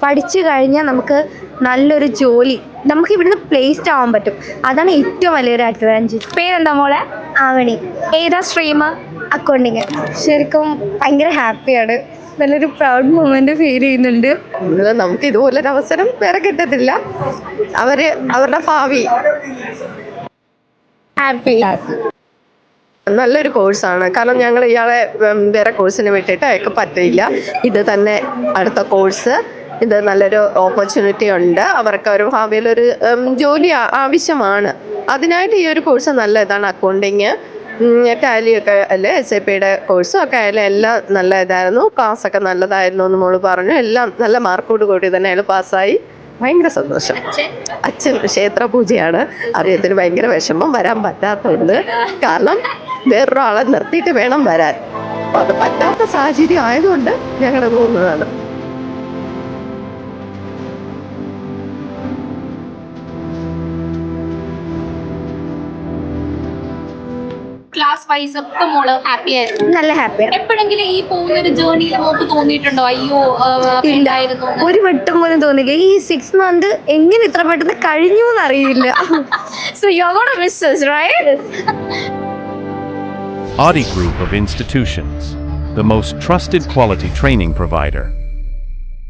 പഠിച്ചു കഴിഞ്ഞാൽ നമുക്ക് നല്ലൊരു ജോലി നമുക്ക് ഇവിടുന്ന് പ്ലേസ്ഡ് ആവാൻ പറ്റും. അതാണ് ഏറ്റവും വലിയൊരു അഡ്വാൻറ്റേജ്. പേരെന്താ മോളെ? ആവണി. ഏതാ സ്ട്രീം? അക്കൗണ്ടിങ്. ശരിക്കും ഭയങ്കര ഹാപ്പിയാണ്. നല്ലൊരു പ്രൗഡ് മൊമെന്റ് ഫീൽ ചെയ്യുന്നുണ്ട്. നമുക്ക് ഇതുപോലൊരു അവസരം വേറെ കിട്ടത്തില്ല. അവരുടെ ഭാവി ഹാപ്പി. നല്ലൊരു കോഴ്സാണ്. കാരണം ഞങ്ങൾ ഇയാളെ വേറെ കോഴ്സിന് വിട്ടിട്ട് അയാൾക്ക് പറ്റില്ല. ഇത് തന്നെ അടുത്ത കോഴ്സ്. ഇത് നല്ലൊരു ഓപ്പർച്യൂണിറ്റി ഉണ്ട്. അവർക്ക് ഒരു ഭാവിയിലൊരു ജോലി ആവശ്യമാണ്. അതിനായിട്ട് ഈ ഒരു കോഴ്സ് നല്ല ഇതാണ്. അക്കൗണ്ടിങ്, ടാലിയൊക്കെ അല്ലേ, SAPയുടെ കോഴ്സും ഒക്കെ ആയാലും എല്ലാം നല്ല ഇതായിരുന്നു. ക്ലാസ്സൊക്കെ നല്ലതായിരുന്നു എന്ന് മോള് പറഞ്ഞു. എല്ലാം നല്ല മാർക്കോട് കൂടി തന്നെ അയാൾ പാസ്സായി. ഭയങ്കര സന്തോഷം. അച്ഛൻ ക്ഷേത്ര പൂജയാണ്. അദ്ദേഹത്തിന് ഭയങ്കര വിഷമം, വരാൻ പറ്റാത്തതുണ്ട്. കാരണം വേറൊരാളെ നിർത്തിയിട്ട് വേണം വരാൻ. അത് പറ്റാത്ത സാഹചര്യം ആയതുകൊണ്ട് ഞങ്ങൾ പോകുന്നതാണ്. ക്ലാസ് വൈസ് ഒക്കെ മോള് ഹാപ്പി ആയിരുന്നു? നല്ല ഹാപ്പിയാണ്. എപ്പോഴെങ്കിലും ഈ പോകുന്ന ഒരു ജേർണിയിൽ മോക്ക് തോന്നിയിട്ടുണ്ടോ അയ്യോ ഇല്ലായിരുന്നു? ഒരു വട്ടം പോലും തോന്നില്ല. ഈ 6 months എങ്ങനെ ഇത്ര പെട്ടെന്ന് കഴിഞ്ഞു എന്നറിയില്ല. So you're gonna miss us, right? Audi Group of Institutions, the most trusted quality training provider.